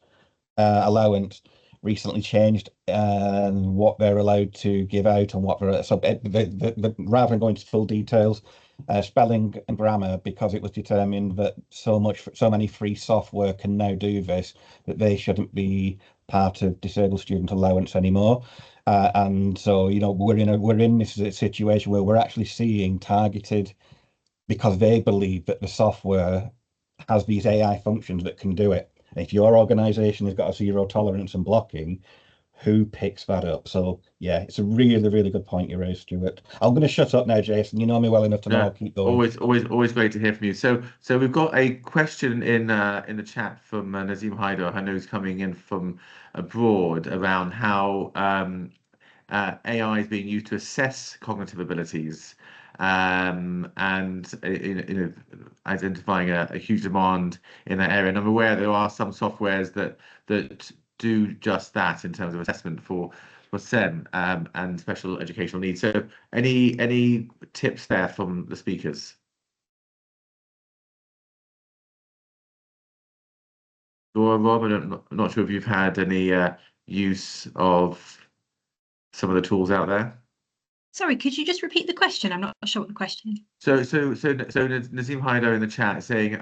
Allowance, recently changed what they're allowed to give out and what they're rather than going into full details. spelling and grammar, because it was determined that so many free software can now do this, that they shouldn't be part of disabled student allowance anymore. And so, you know, we're in this situation where we're actually seeing targeted, because they believe that the software has these AI functions that can do it. If your organization has got a zero tolerance and blocking, who picks that up? So yeah, it's a really, really good point you raised, Stuart. I'm going to shut up now, Jason. You know me well enough to know I'll keep going. Always great to hear from you. So we've got a question in the chat from Nazim Haider. I know he's coming in from abroad, around how AI is being used to assess cognitive abilities, and identifying a huge demand in that area. And I'm aware there are some softwares that do just that in terms of assessment for SEN and special educational needs. So any tips there from the speakers? Or Rob, I'm not sure if you've had any use of some of the tools out there. Sorry, could you just repeat the question? I'm not sure what the question is. So Nazim Haider in the chat saying,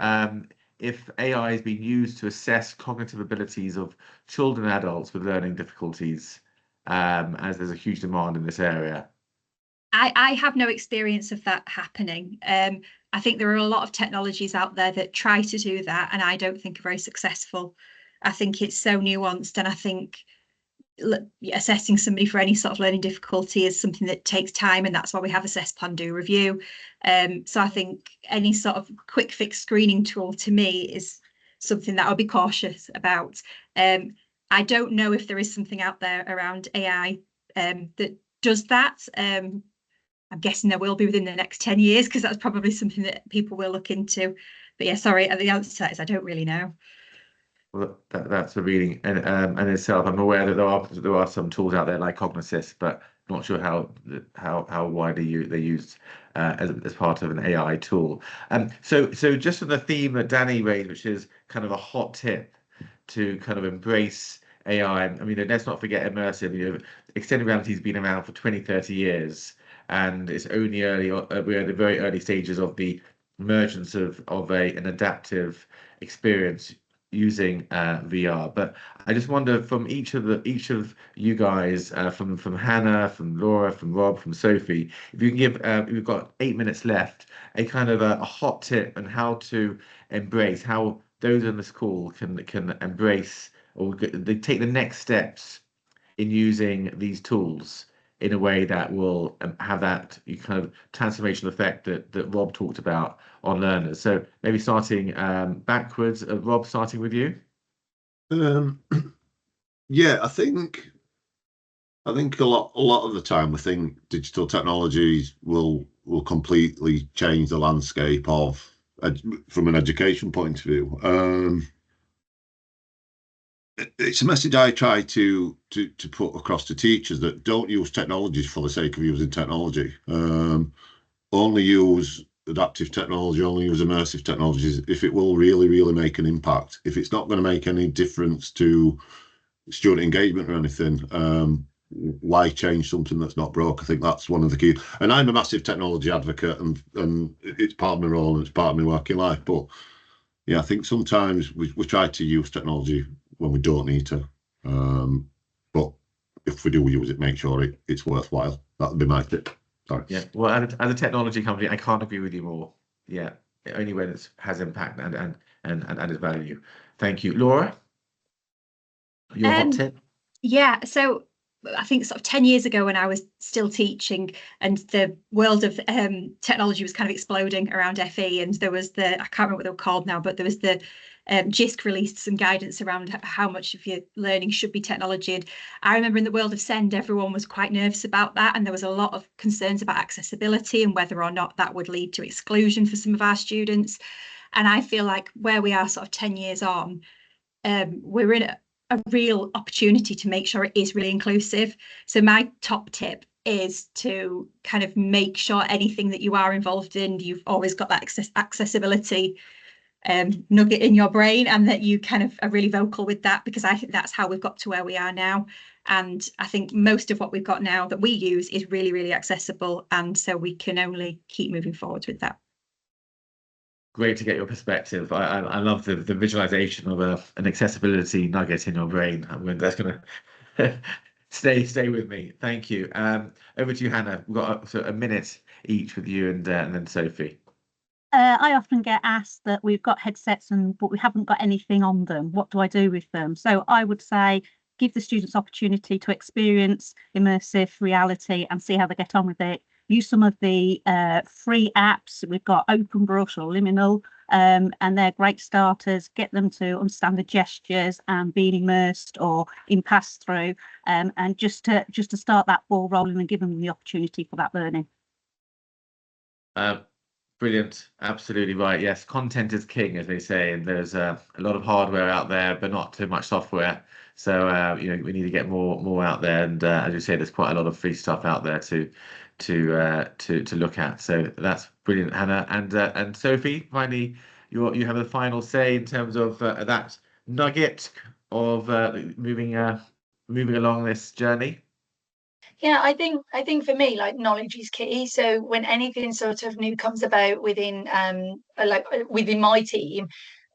if AI is being used to assess cognitive abilities of children and adults with learning difficulties, as there's a huge demand in this area. I have no experience of that happening. I think there are a lot of technologies out there that try to do that, and I don't think are very successful. I think it's so nuanced, and I think assessing somebody for any sort of learning difficulty is something that takes time, and that's why we have assess, plan, do, review. So I think any sort of quick fix screening tool to me is something that I'll be cautious about. I don't know if there is something out there around AI that does that. I'm guessing there will be within the next 10 years, because that's probably something that people will look into. But yeah, sorry, the answer to that is I don't really know. Well, that's a reading in itself. I'm aware that there are some tools out there like Cognosys, but not sure how widely they're used as part of an AI tool. So just on the theme that Danny raised, which is kind of a hot tip to kind of embrace AI. I mean, let's not forget immersive. You know, extended reality has been around for 20, 30 years, and it's only we're at the very early stages of the emergence of an adaptive experience using VR. But I just wonder, from each of you guys, from Hannah, from Laura, from Rob, from Sophie, if you can give, we've got 8 minutes left, a kind of a hot tip on how to embrace, how those in the school can embrace, or they take the next steps in using these tools in a way that will have that kind of transformational effect that Rob talked about on learners. So maybe starting backwards, Rob, starting with you. Yeah, I think a lot of the time we think digital technologies will completely change the landscape of from an education point of view. It's a message I try to put across to teachers, that don't use technologies for the sake of using technology. Only use adaptive technology, only use immersive technologies if it will really, really make an impact. If it's not going to make any difference to student engagement or anything, why change something that's not broke? I think that's one of the key. And I'm a massive technology advocate, and it's part of my role and it's part of my working life. But yeah, I think sometimes we try to use technology when we don't need to. But if we do use it, make sure it's worthwhile. That would be my tip. Sorry. Yeah. Well, as a technology company, I can't agree with you more. Yeah. Only when it has impact and added value. Thank you. Laura, your hot tip? Yeah. So I think sort of 10 years ago, when I was still teaching and the world of technology was kind of exploding around FE, and there was I can't remember what they were called now, but there was the Jisc released some guidance around how much of your learning should be technology. And I remember in the world of SEND, everyone was quite nervous about that. And there was a lot of concerns about accessibility and whether or not that would lead to exclusion for some of our students. And I feel like where we are sort of 10 years on, we're in a real opportunity to make sure it is really inclusive. So my top tip is to kind of make sure anything that you are involved in, you've always got that accessibility nugget in your brain, and that you kind of are really vocal with that, because I think that's how we've got to where we are now. And I think most of what we've got now that we use is really, really accessible, and so we can only keep moving forward with that. Great to get your perspective. I love the visualization of an accessibility nugget in your brain. I mean, that's going to stay with me. Thank you. Over to you, Hannah. We've got a minute each with you and then Sophie. I often get asked that we've got headsets but we haven't got anything on them. What do I do with them? So I would say give the students opportunity to experience immersive reality and see how they get on with it. Use some of the free apps. We've got OpenBrush or Liminal, and they're great starters. Get them to understand the gestures and being immersed or in pass-through, and just to start that ball rolling and give them the opportunity for that learning. Brilliant. Absolutely right. Yes, content is king, as they say, and there's a lot of hardware out there, but not too much software. So we need to get more out there. And as you say, there's quite a lot of free stuff out there to look at. So that's brilliant, Hannah. And Sophie, finally, you have the final say in terms of that nugget of moving along this journey. Yeah, I think for me, like, knowledge is key. So when anything sort of new comes about within within my team,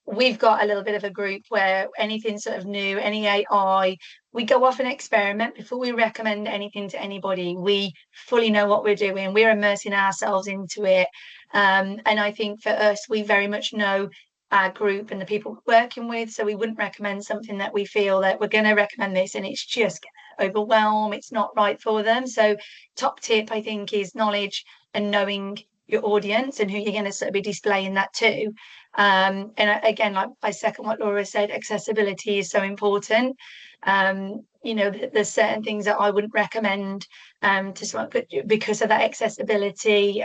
we've got a little bit of a group where anything sort of new, any AI, we go off and experiment before we recommend anything to anybody. We fully know what we're doing. We're immersing ourselves into it. And I think for us, we very much know our group and the people we're working with. So we wouldn't recommend something that we feel that we're going to recommend this and it's just overwhelm, it's not right for them. So top tip, I think, is knowledge and knowing your audience and who you're going to sort of be displaying that to. And again, like, I second what Laura said, accessibility is so important. There's certain things that I wouldn't recommend to someone because of that accessibility.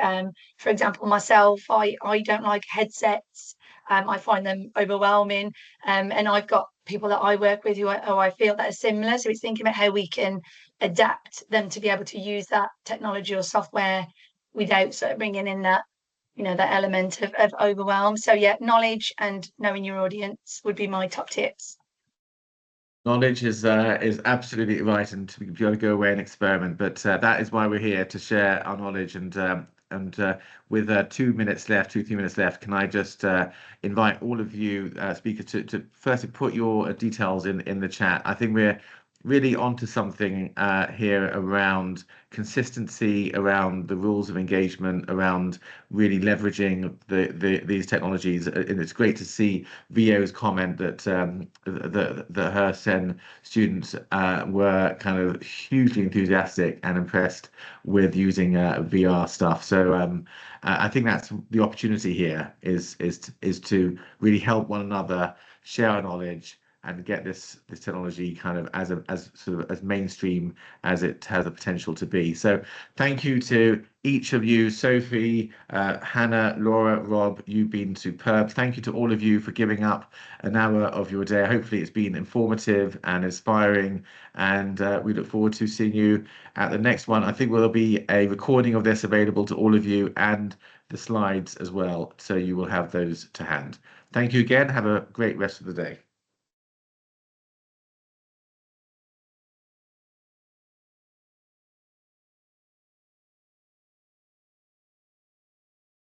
For example, myself, I don't like headsets. I find them overwhelming, and I've got people that I work with who I feel that are similar. So it's thinking about how we can adapt them to be able to use that technology or software without sort of bringing in that, that element of overwhelm. So yeah, knowledge and knowing your audience would be my top tips. Knowledge is absolutely right, and to be able to go away and experiment. But that is why we're here, to share our knowledge. And with 2 minutes left, 2-3 minutes left, can I just invite all of you speakers to firstly put your details in the chat. I think we're really onto something here around consistency, around the rules of engagement, around really leveraging these technologies. And it's great to see Vio's comment that her SEN students were kind of hugely enthusiastic and impressed with using VR stuff. So I think that's the opportunity here, is to really help one another, share our knowledge, and get this technology kind of as mainstream as it has the potential to be. So thank you to each of you, Sophie, Hannah, Laura, Rob. You've been superb. Thank you to all of you for giving up an hour of your day. Hopefully it's been informative and inspiring, and we look forward to seeing you at the next one. I think there'll be a recording of this available to all of you, and the slides as well, so you will have those to hand. Thank you again. Have a great rest of the day.